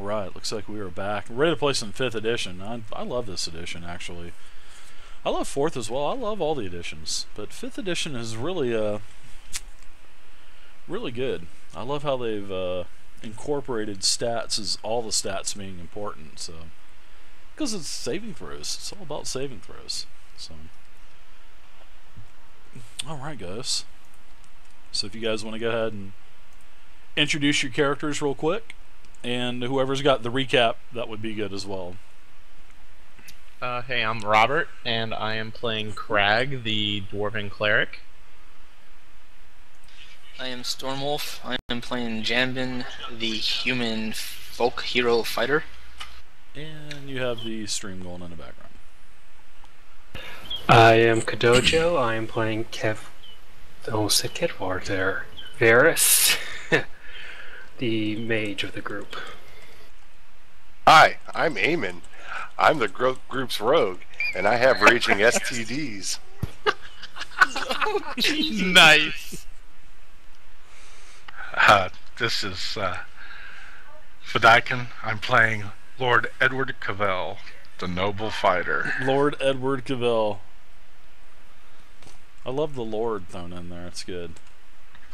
Alright, looks like we are back. We're ready to play some 5th edition. I love this edition, actually. I love 4th as well. I love all the editions. But 5th edition is really, really good. I love how they've incorporated stats as all the stats being important. So, because it's saving throws. It's all about saving throws. So, alright, guys. So if you guys want to go ahead and introduce your characters real quick. And whoever's got the recap, that would be good as well. Hey, I'm Robert, and I am playing Crag, the Dwarven Cleric. I am Stormwolf. I am playing Jambin, the human folk hero fighter. And you have the stream going in the background. I am Kadojo. I am playing Kev. Almost said Kedwar there. Varus. The mage of the group. Hi, I'm Eamon. I'm the group's rogue, and I have raging STDs. Nice. This is Fedaikin. I'm playing Lord Edward Cavell, the noble fighter. Lord Edward Cavell. I love the Lord thrown in there. It's good.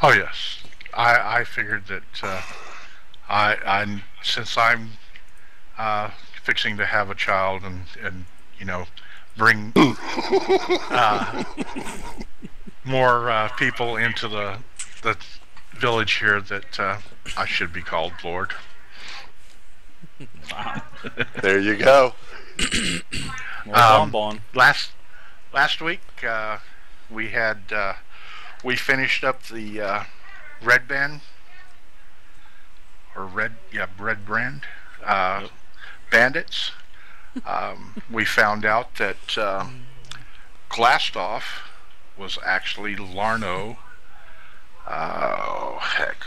Oh yes, I figured that since I'm fixing to have a child and you know bring more people into the village here, that I should be called Lord. Wow. There you go. Bonbon. Last week we had we finished up the Red Band or Red Brand bandits. We found out that Glastoff was actually Larno. Oh heck,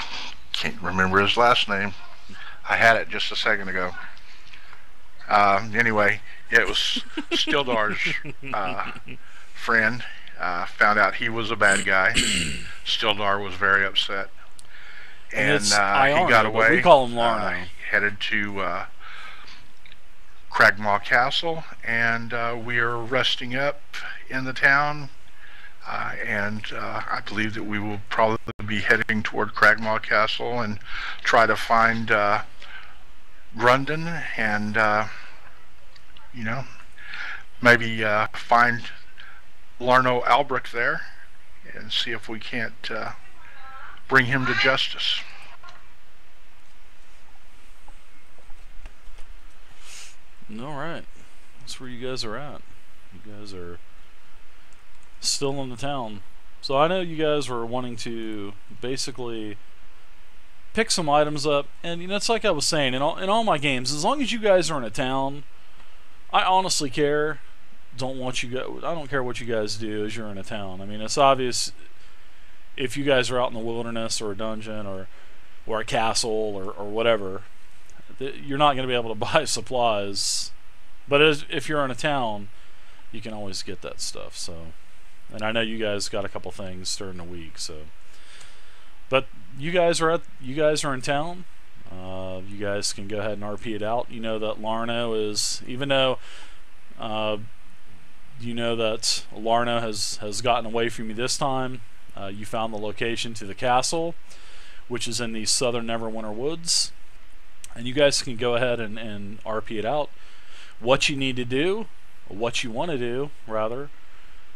can't remember his last name. I had it just a second ago. Anyway, yeah, it was Stildar's friend. Found out he was a bad guy. Stildar was very upset, and he got away. We call him Larno. Headed to Cragmaw Castle, and we are resting up in the town. And I believe that we will probably be heading toward Cragmaw Castle and try to find Grundon and you know, maybe find Larno Albrecht there and see if we can't bring him to justice. Alright. That's where you guys are at. You guys are still in the town. So I know you guys were wanting to basically pick some items up, and you know, it's like I was saying, in all my games, as long as you guys are in a town, I honestly I don't care what you guys do as you're in a town. I mean, it's obvious if you guys are out in the wilderness or a dungeon or a castle or whatever, you're not going to be able to buy supplies. But if you're in a town, you can always get that stuff. So, and I know you guys got a couple things during the week. So, but you guys are in town. You guys can go ahead and RP it out. You know that Larno is, even though you know that Larno has gotten away from you this time. You found the location to the castle, which is in the southern Neverwinter Woods. And you guys can go ahead and RP it out. What you need to do, what you want to do, rather,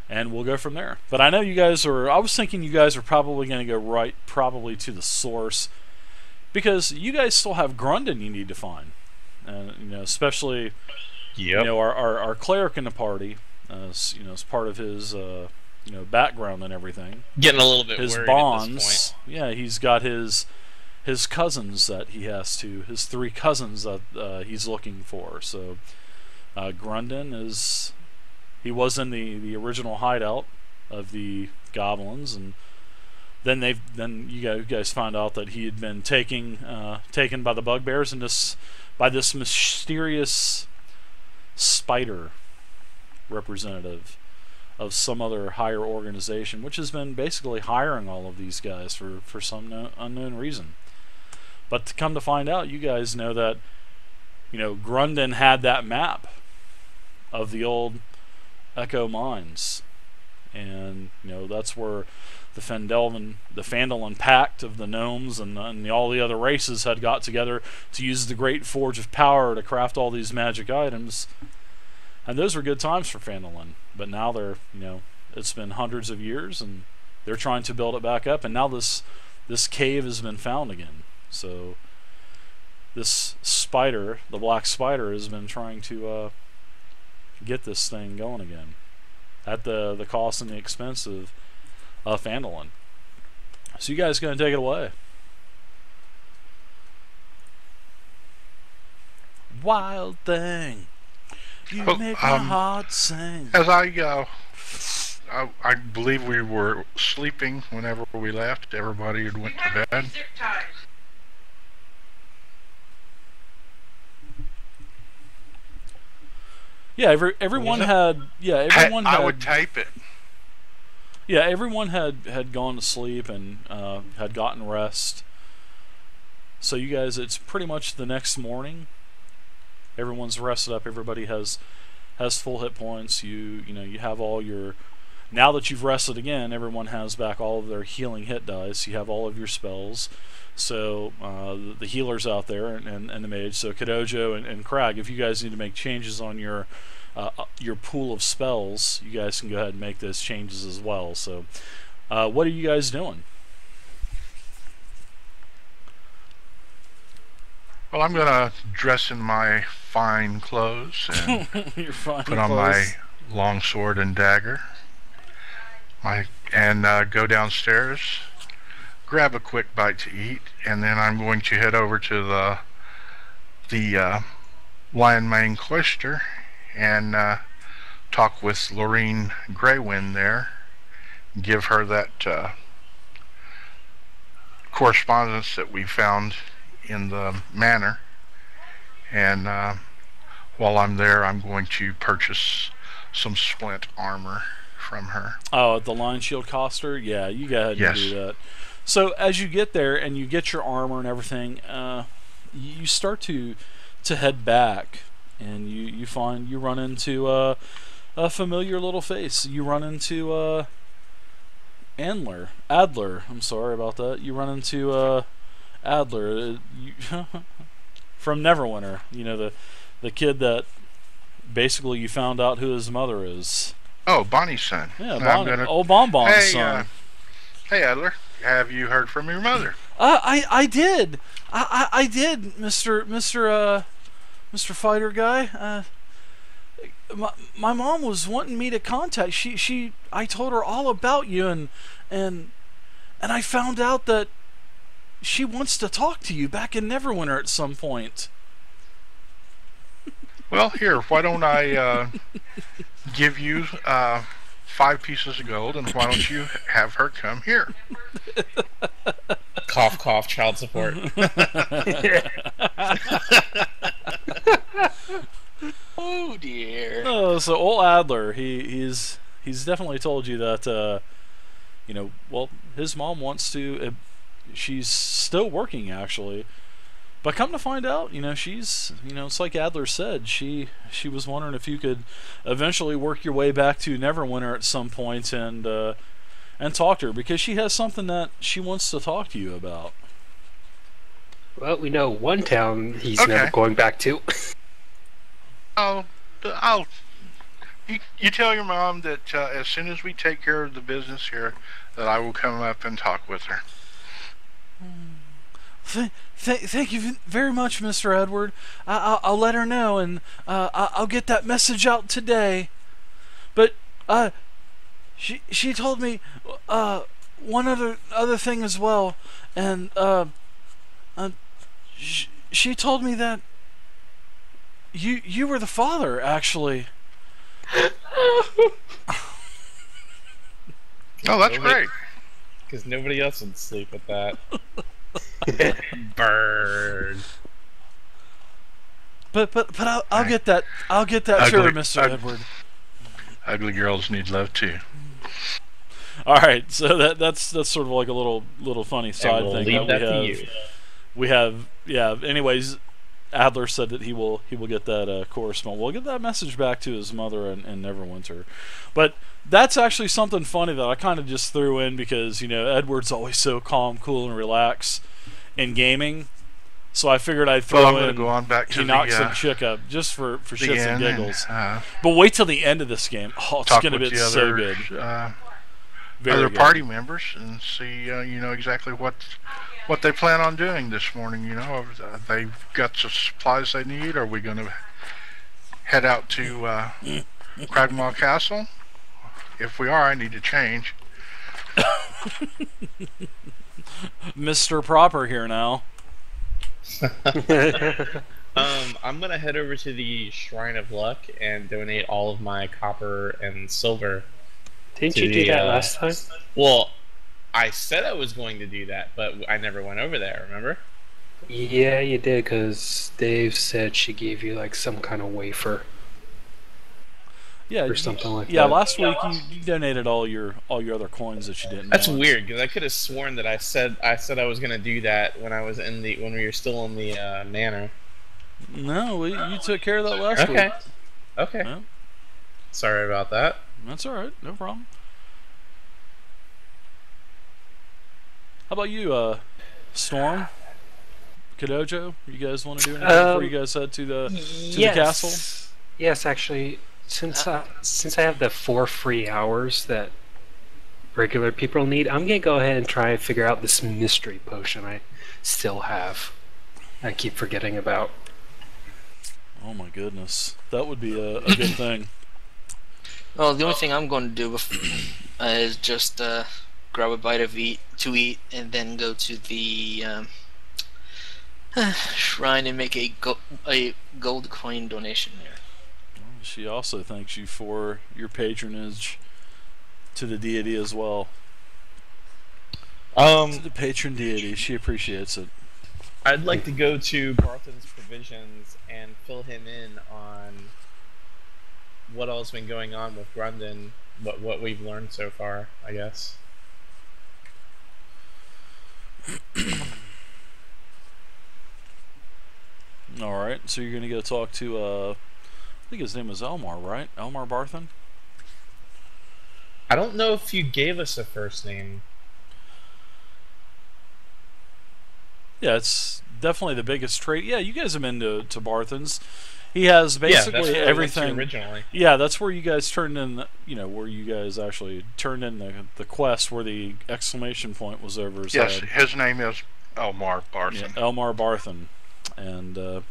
and we'll go from there. But I know you guys I was thinking you guys are probably going to go probably to the source, because you guys still have Grundon you need to find. And, you know, especially, you know, our cleric in the party, you know, as part of his, you know, background and everything. Getting a little bit his worried bonds. At this point. Yeah, he's got his cousins that he has to, his 3 cousins that he's looking for. So Grundon he was in the original hideout of the goblins, and then you guys find out that he had been taken by the bugbears and by this mysterious spider representative of some other higher organization, which has been basically hiring all of these guys for some unknown reason. But to come to find out, you guys know that Grundon had that map of the old Echo mines, and that's where the Phandelver pact of the gnomes and all the other races had got together to use the Great Forge of Power to craft all these magic items, and those were good times for Phandelver. But now they're it's been hundreds of years, and they're trying to build it back up, and now this cave has been found again. So this spider, the black spider, has been trying to get this thing going again at the cost and the expense of Phandelver. So you guys gonna take it away? Wild thing, you make my heart sing. As I believe we were sleeping whenever we left. Everybody had went to bed. Yeah, everyone had. Yeah, everyone had. I would type it. Yeah, everyone had gone to sleep and had gotten rest. So you guys, it's pretty much the next morning. Everyone's rested up. Everybody has full hit points. You have all your. Now that you've rested again, everyone has back all of their healing hit dice. You have all of your spells. So the healers out there and the mage. So Kadojo and Crag, if you guys need to make changes on your pool of spells, you guys can go ahead and make those changes as well. So what are you guys doing? Well, I'm gonna dress in my fine clothes and Your fine put on clothes. my long sword and dagger. Go downstairs, grab a quick bite to eat, and then I'm going to head over to the Lion Mane Cloister and talk with Lorene Greywind there, give her that correspondence that we found in the manor, and while I'm there, I'm going to purchase some splint armor from her. Oh, the Lion Shield Coster? Yeah, you go ahead and do that. So as you get there and you get your armor and everything, you start to head back, and you run into a familiar little face. You run into Adler. I'm sorry about that. You run into Adler from Neverwinter. The kid that basically you found out who his mother is. Oh, Bonnie's son. Yeah, old Bonbon's son. Hey, Adler, have you heard from your mother? I did. I did, Mr. Fighter Guy. My mom was wanting me to contact. I told her all about you, and I found out that she wants to talk to you back in Neverwinter at some point. Well, here, why don't I give you 5 pieces of gold, and why don't you have her come here? Cough, cough, child support. Oh dear. Oh, so old Adler, he's definitely told you that well, his mom wants to. She's still working actually, but come to find out, she's it's like Adler said. She was wondering if you could eventually work your way back to Neverwinter at some point and talk to her, because she has something that she wants to talk to you about. Well, we know one town he's Okay. never going back to. You tell your mom that as soon as we take care of the business here, that I will come up and talk with her. Thank you very much, Mr. Edward. I'll let her know, and I'll get that message out today. But she told me one other thing as well, and she told me that you were the father, actually. Oh, that's great. Because nobody else would sleep with that. Bird. But I'll get that. I'll get that, sure, Ugly- Mr. Edward. Ugly girls need love too. All right, so that's sort of like a little funny side And we'll thing leave that that to you. we have. Yeah. Anyways, Adler said that he will get that correspondence. We'll get that message back to his mother in Neverwinter. But that's actually something funny that I kind of just threw in because Edward's always so calm, cool, and relaxed in gaming. So I figured I'd throw I'm going in. to go on back to he knocks some chick up just for shits and giggles. But wait till the end of this game. Oh, it's going to be so good. Other party members and see exactly what they plan on doing this morning. They've got the supplies they need. Are we going to head out to Cragmaw Castle? If we are, I need to change. Mr. Proper here now. I'm gonna head over to the Shrine of Luck and donate all of my copper and silver. Didn't you do that last time? Well, I said I was going to do that, but I never went over there, remember? Yeah, you did, because Dave said she gave you like some kind of wafer. Yeah, or something like that. Yeah, last week you donated all your other coins that you didn't. That's weird because I could have sworn that I said I was gonna do that when when we were still in the manor. No, you took care of that last week. Okay. Yeah. Sorry about that. That's all right. No problem. How about you, Storm? Kadojo? You guys want to do anything before you guys head to the castle? Yes, actually. Since I have the 4 free hours that regular people need, I'm gonna go ahead and try and figure out this mystery potion I still have. I keep forgetting about. Oh my goodness, that would be a good thing. Well, the only thing I'm going to do is just grab a bite to eat, and then go to the shrine and make a gold coin donation there. She also thanks you for your patronage to the deity as well. To the patron deity, she appreciates it. I'd like to go to Barthen's Provisions and fill him in on what all's been going on with Grundon, what we've learned so far, I guess. Alright, so you're going to go talk to, I think his name was Elmar, right? Elmar Barthen? I don't know if you gave us a first name. Yeah, it's definitely the biggest trait. Yeah, you guys have been to Barthen's. He has basically everything. Originally. Yeah, that's where you guys turned in, where you guys actually turned in the quest where the exclamation point was over his head. His name is Elmar Barthen. Yeah, Elmar Barthen. And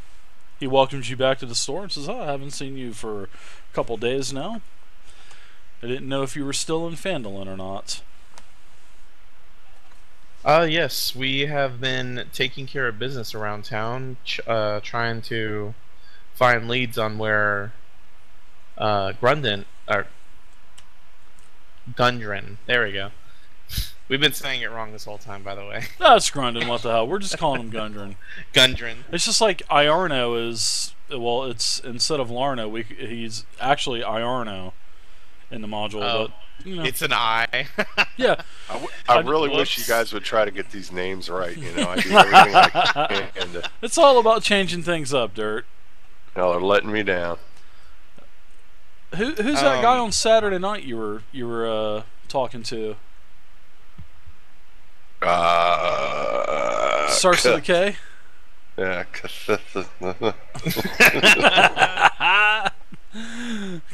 he welcomes you back to the store and says, I haven't seen you for a couple days now. I didn't know if you were still in Phandelver or not. Yes, we have been taking care of business around town, trying to find leads on where Gundren, there we go. We've been saying it wrong this whole time, by the way. That's Grundon, what the hell. We're just calling him Gundren. Gundren. It's just like Iarno is, well, it's instead of Larno, he's actually Iarno in the module. Oh, but, it's an I. Yeah. I really wish you guys would try to get these names right. I do everything I can. It's all about changing things up, Dirt. Y'all are letting me down. Who's that guy on Saturday night you were talking to? Starts with a K? Yeah,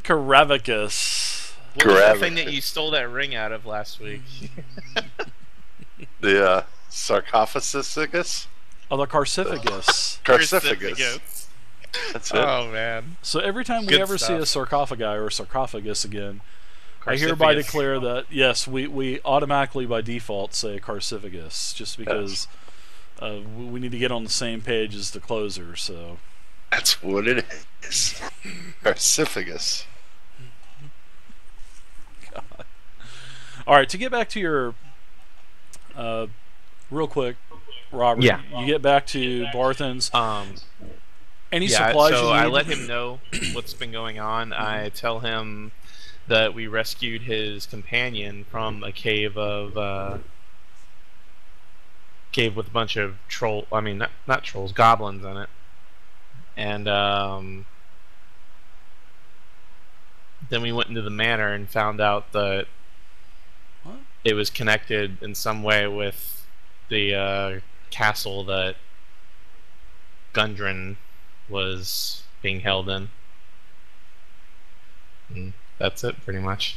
Caravicus. What was the thing that you stole that ring out of last week? The sarcophagus? Oh, the Carciphagus. Carciphagus. That's it. Oh, man. So every time we ever see a sarcophagi or a sarcophagus again, I Carciphagus. hereby declare that, yes, we automatically by default say Carciphagus, just because we need to get on the same page as the closer, so... That's what it is. Carciphagus. God. Alright, to get back to your... real quick, Robert, Yeah. you get back to Barthen's. Any Yeah, supplies so you need? I let him know what's been going on. I tell him that we rescued his companion from a cave with a bunch of not trolls, goblins in it. and then we went into the manor and found out that What? it was connected in some way with the castle that Gundren was being held in. And that's it, pretty much.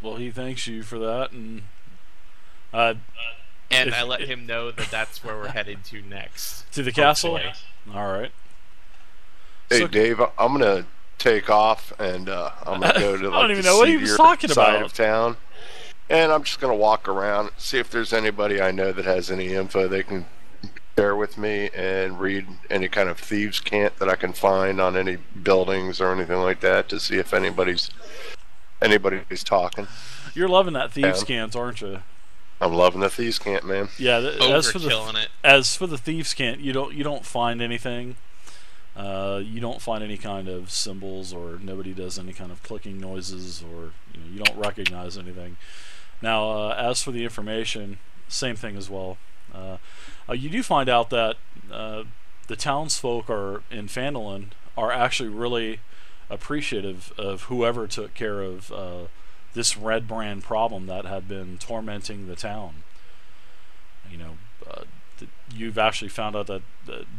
Well, he thanks you for that, and And If- I let him know that that's where we're headed to next. to the castle. Hopefully. All right. Hey, So- Dave, I'm gonna take off and I'm gonna go to I don't like even the know what he was seedier talking side about. of town, and I'm just gonna walk around, see if there's anybody I know that has any info they can share with me, and read any kind of thieves' cant that I can find on any buildings or anything like that to see if anybody's talking. You're loving that thieves' Yeah. cant, aren't you? I'm loving the thieves' cant, man. Yeah. Overkilling it. As for the thieves' cant, you don't find anything. You don't find any kind of symbols, or nobody does any kind of clicking noises, or you don't recognize anything. Now, as for the information, same thing as well. You do find out that the townsfolk in Phandelver are actually really appreciative of whoever took care of this red brand problem that had been tormenting the town. You've actually found out that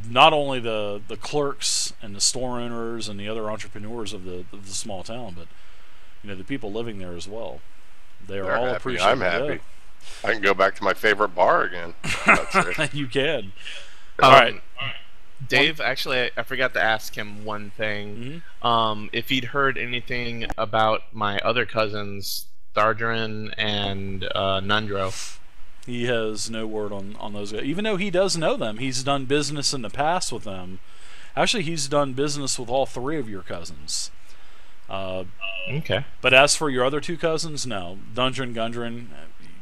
not only the clerks and the store owners and the other entrepreneurs of the small town, but the people living there as well. They are They're all happy. appreciative. I'm happy. I can go back to my favorite bar again. That's it. Yeah. You can. All All right. Dave, actually, I forgot to ask him one thing. Mhm. If he'd heard anything about my other cousins, Thardrin and Nundro. He has no word on those guys. Even though he does know them, he's done business in the past with them. Actually, he's done business with all three of your cousins. Okay. But as for your other two cousins, no. Gundren,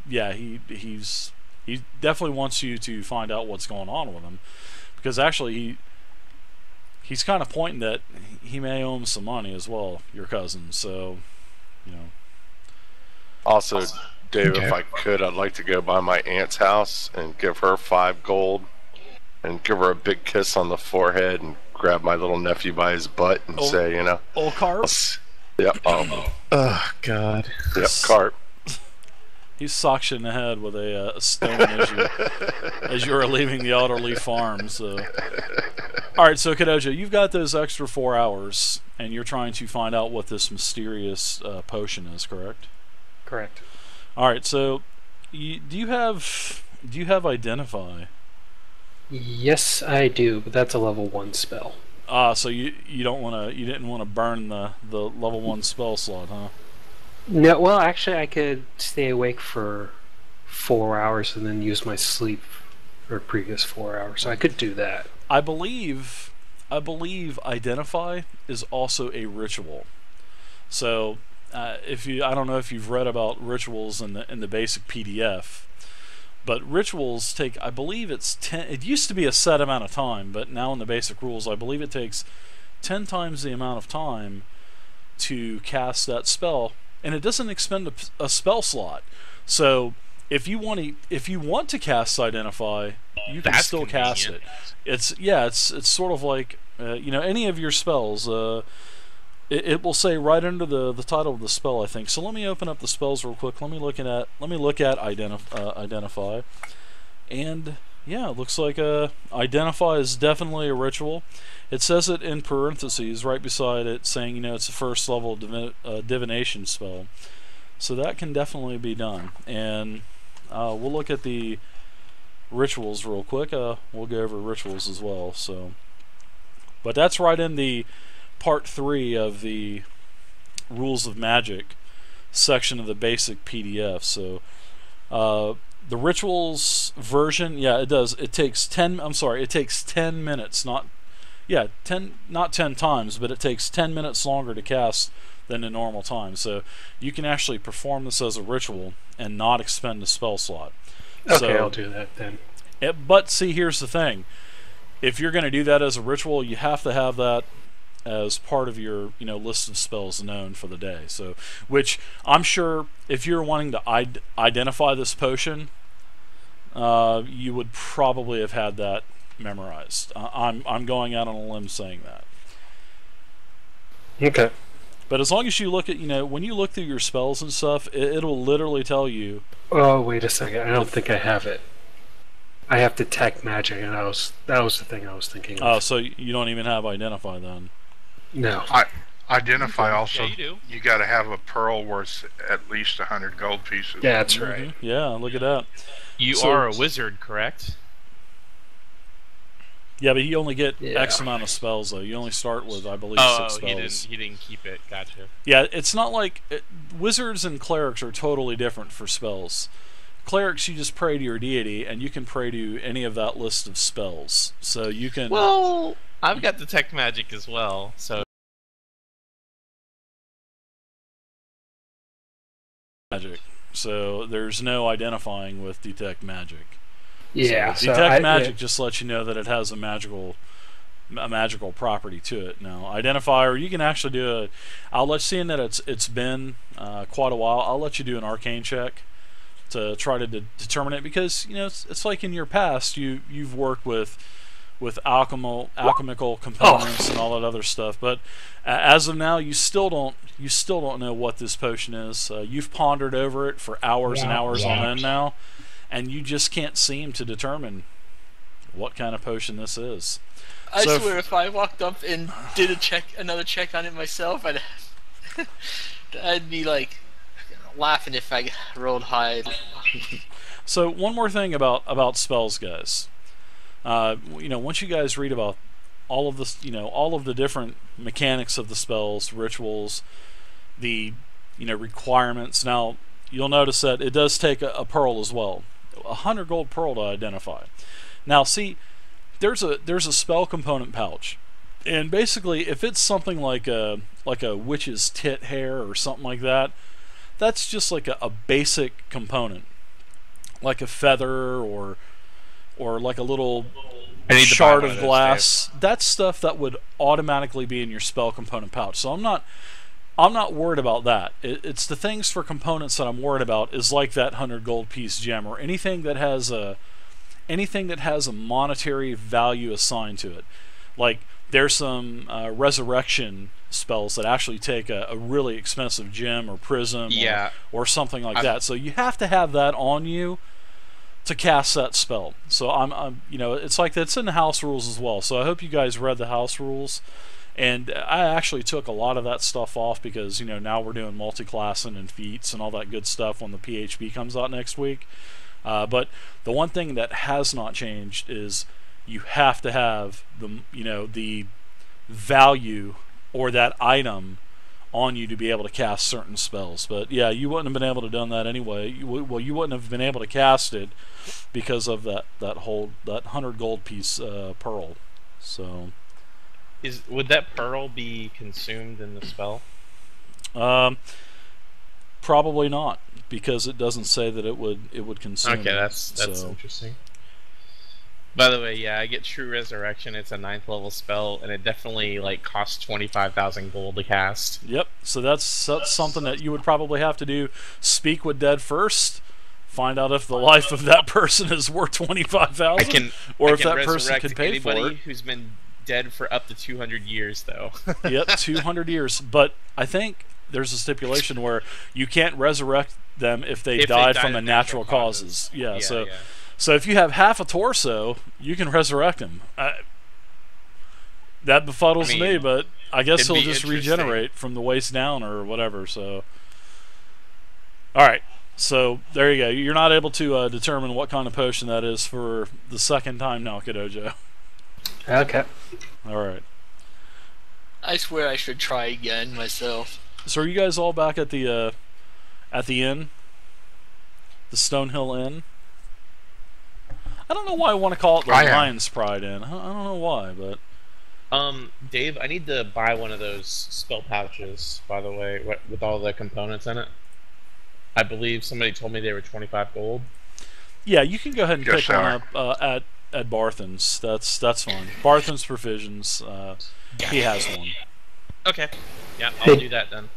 yeah, he definitely wants you to find out what's going on with him, because actually he's kind of pointing that he may owe him some money as well, your cousin. So, Also, Dave, Okay. if I could, I'd like to go by my aunt's house and give her 5 gold and give her a big kiss on the forehead and grab my little nephew by his butt and Oh. say, old Carp, yep, Oh, God. yep, carp. he socked you in the head with a stone as you were leaving the Alderley farm. So, all right, so Kadoja, you've got those extra 4 hours, and you're trying to find out what this mysterious potion is, correct? Correct. All right, so do you have identify? Yes, I do, but that's a level 1 spell. So you didn't want to burn the level 1 spell slot, huh? No, well, actually, I could stay awake for 4 hours and then use my sleep for previous 4 hours, so I could do that. I believe identify is also a ritual. So I don't know if you've read about rituals in the basic PDF, but rituals take, I believe it's 10. It used to be a set amount of time, but now in the basic rules, I believe it takes 10 times the amount of time to cast that spell, and it doesn't expend a spell slot. So if you want to cast identify, you can That's still cast convenient. it. It's sort of like any of your spells. It will say right under the title of the spell, I think. So let me open up the spells real quick. Let me look at identify, and yeah, it looks like identify is definitely a ritual. It says it in parentheses right beside it, saying it's a first level divination spell. So that can definitely be done. And we'll look at the rituals real quick. We'll go over rituals as well. So, but that's right in the part 3 of the Rules of Magic section of the basic PDF. So the rituals version, yeah, it does. It takes 10 minutes, not 10 times, but it takes 10 minutes longer to cast than the normal time. So you can actually perform this as a ritual and not expend a spell slot. Okay, So- I'll do that then. But see, here's the thing. If you're going to do that as a ritual, you have to have that as part of your list of spells known for the day. So, which I'm sure if you're wanting to identify this potion, you would probably have had that memorized. I'm going out on a limb saying that. Okay. But as long as you look at, when you look through your spells and stuff, it'll literally tell you. Oh, wait a second. I don't think I have it. I have detect magic, and that was the thing I was thinking of. Oh, so you don't even have identify then? No. Identify also. Yeah, you do. You got to have a pearl worth at least 100 gold pieces. Yeah, that's right. Yeah, look at that. You So- are a wizard, correct? Yeah, but you only get Yeah. X amount of spells though. You only start with, I believe, Oh, 6 spells. he didn't keep it. Gotcha. Yeah, it's not like wizards and clerics are totally different for spells. Clerics, you just pray to your deity, and you can pray to any of that list of spells. So you can. Well, I've got detect magic as well, so magic. So there's no identifying with detect magic. Yeah. So detect magic just lets you know that it has a magical property to it. Now, identifier, you can actually do I'll let seeing that it's been quite a while. I'll let you do an arcane check to try to determine it, because it's like in your past you've worked with alchemical components and all that other stuff, but as of now you still don't know what this potion is. You've pondered over it for hours and hours on end now, and you just can't seem to determine what kind of potion this is. I So swear, if I walked up and did another check on it myself, I'd be like laughing if I rolled high. So one more thing about spells, guys. Once you guys read about all of this, all of the different mechanics of the spells, rituals, the requirements. Now you'll notice that it does take a pearl as well, 100 gold pearl to identify. Now see, there's a spell component pouch, and basically if it's something like a witch's tit hair or something like that, that's just like a basic component, like a feather or like a little shard of glass. That's stuff that would automatically be in your spell component pouch. So I'm not worried about that. It's the things for components that I'm worried about, is like that 100 gold piece gem, or anything that has a monetary value assigned to it. Like there's some resurrection spells that actually take a really expensive gem or prism, or something like that. So you have to have that on you to cast that spell. So I'm it's like that's in the house rules as well. So I hope you guys read the house rules. And I actually took a lot of that stuff off because now we're doing multi-classing and feats and all that good stuff when the PHP comes out next week. But the one thing that has not changed is you have to have the value or that item on you to be able to cast certain spells. But yeah, you wouldn't have been able to done that anyway. You wouldn't have been able to cast it because of that 100 gold piece pearl. So would that pearl be consumed in the spell? Probably not, because it doesn't say that it would consume. Okay, that's interesting. By the way, yeah, I get True Resurrection. It's a 9th level spell, and it definitely costs 25,000 gold to cast. Yep. So that's something that you would probably have to do. Speak with dead first. Find out if the life of that person is worth 25,000, or if that person could pay for it. Anybody who's been dead for up to 200 years, though. Yep, 200 years. But I think there's a stipulation where you can't resurrect them if they died from natural causes. Yeah. So if you have half a torso, you can resurrect him. That befuddles me, but I guess he'll just regenerate from the waist down or whatever. So, all right. So there you go. You're not able to determine what kind of potion that is for the second time now, Kiddo. Okay. All right. I swear I should try again myself. So are you guys all back at the inn, the Stonehill Inn? I don't know why I want to call it the Lion's Pride Inn. I don't know why, but Dave, I need to buy one of those spell pouches, by the way, with all the components in it. I believe somebody told me they were 25 gold. Yeah, you can go ahead and pick one up at Barthen's. That's fine. Barthen's Provisions. He has one. Okay. Yeah, I'll do that then.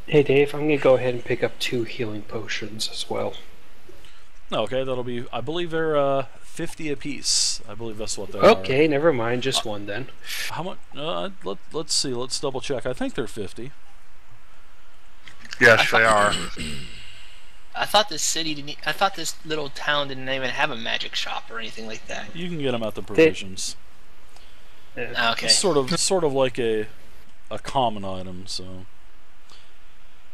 Hey Dave, I'm gonna go ahead and pick up 2 healing potions as well. Okay, that'll be. I believe they're 50 apiece. I believe that's what they are. Okay, never mind. Just one then. How much? Let's see. Let's double check. I think they're 50. Yes, they are. I thought this city didn't. I thought this little town didn't even have a magic shop or anything like that. You can get them at the provisions. Okay. It's sort of like a common item. So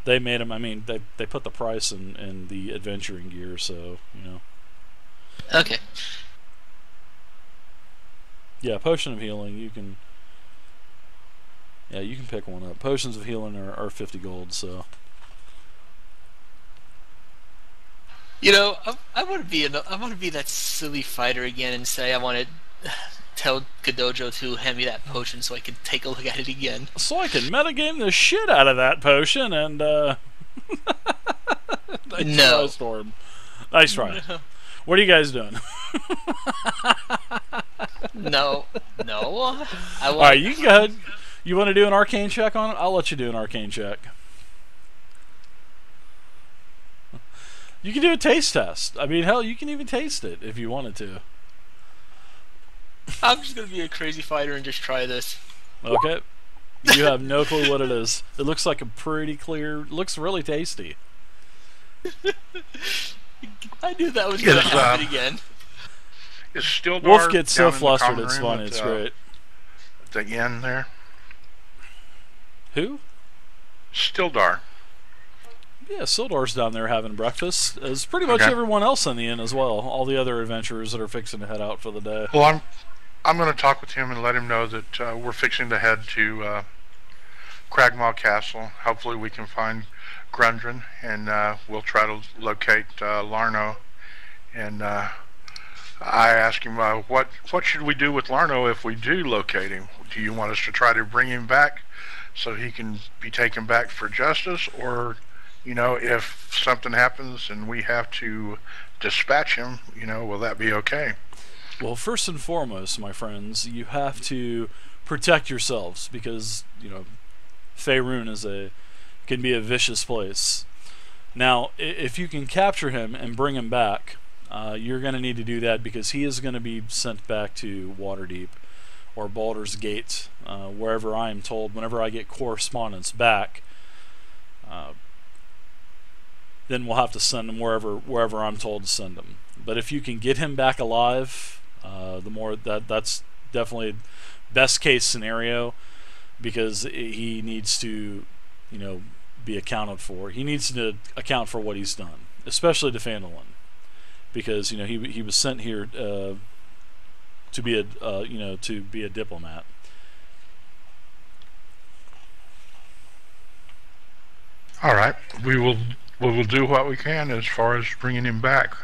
they made them. I mean, they put the price in the adventuring gear. So you know. Okay. Yeah, potion of healing. You can. Yeah, you can pick one up. Potions of healing are 50 gold. So. You know, I want to be that silly fighter again and say I want to tell Kadojo to hand me that potion so I can take a look at it again. So I can metagame the shit out of that potion and No. try, Storm. Nice try. No. What are you guys doing? No. Alright, you can go ahead. You want to do an arcane check on it? I'll let you do an arcane check. You can do a taste test. I mean, hell, you can even taste it if you wanted to. I'm just gonna be a crazy fighter and just try this. Okay. You have no clue what it is. It looks like a pretty clear. Looks really tasty. I knew that was gonna happen again. Is Stildar Wolf gets so down in the flustered, common it's room funny. at, It's great. At the inn there? Who? Stildar. Yeah, Sildar's down there having breakfast, as pretty much everyone else in the inn as well. All the other adventurers that are fixing to head out for the day. Well, I'm going to talk with him and let him know that we're fixing to head to Cragmaw Castle. Hopefully we can find Grundren, and we'll try to locate Larno. And I asked him, what should we do with Larno if we do locate him? Do you want us to try to bring him back so he can be taken back for justice, or... You know, if something happens and we have to dispatch him, you know, will that be okay? Well, first and foremost, my friends, you have to protect yourselves because, you know, Faerun can be a vicious place. Now, if you can capture him and bring him back, you're going to need to do that because he is going to be sent back to Waterdeep or Baldur's Gate, wherever I am told, whenever I get correspondence back. Then we'll have to send him wherever I'm told to send him. But if you can get him back alive, the more that's definitely best case scenario, because he needs to, you know, be accounted for. He needs to account for what he's done, especially to Phandelver, because you know he was sent here to be a diplomat. All right, we will do what we can as far as bringing him back.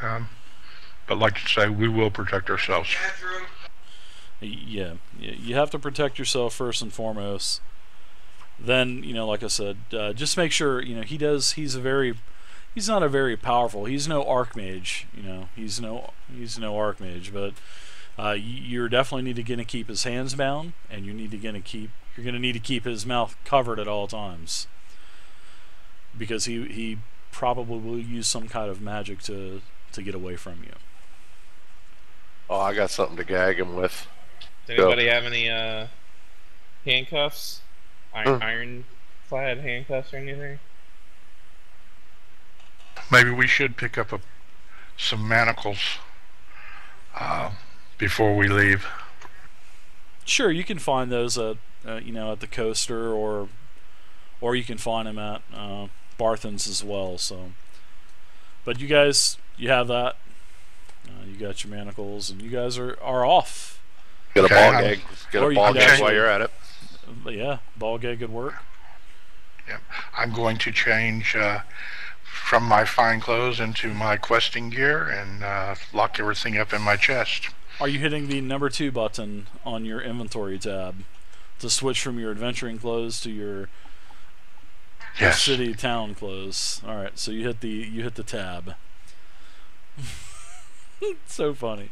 But like you say, we will protect ourselves. Yeah, you have to protect yourself first and foremost. Then, you know, like I said, just make sure, you know, he's not a very powerful. He's no archmage, you know. He's no archmage, but you're definitely going to keep his hands bound, and you're going to need to keep his mouth covered at all times, because he probably will use some kind of magic to get away from you. Oh, I got something to gag him with. Does anybody have any handcuffs? Ironclad handcuffs or anything? Maybe we should pick up some manacles before we leave. Sure, you can find those at the coaster, or you can find them at Barthen's as well. So, but you guys, you have that. You got your manacles, and you guys are off. Get a ball gag. Get Or a you ball could gag actually- while you're at it. But yeah, ball gag could work. Yep. I'm going to change from my fine clothes into my questing gear and lock everything up in my chest. Are you hitting the number 2 button on your inventory tab to switch from your adventuring clothes to your Yes. city town clothes? All right, so you hit the tab. So funny.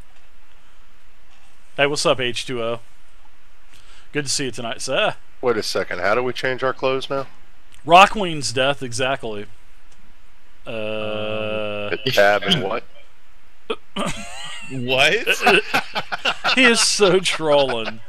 Hey, what's up, H2O? Good to see you tonight, sir. Wait a second. How do we change our clothes now? Rockween's death, exactly. Hit tab and what? What? He is so trolling.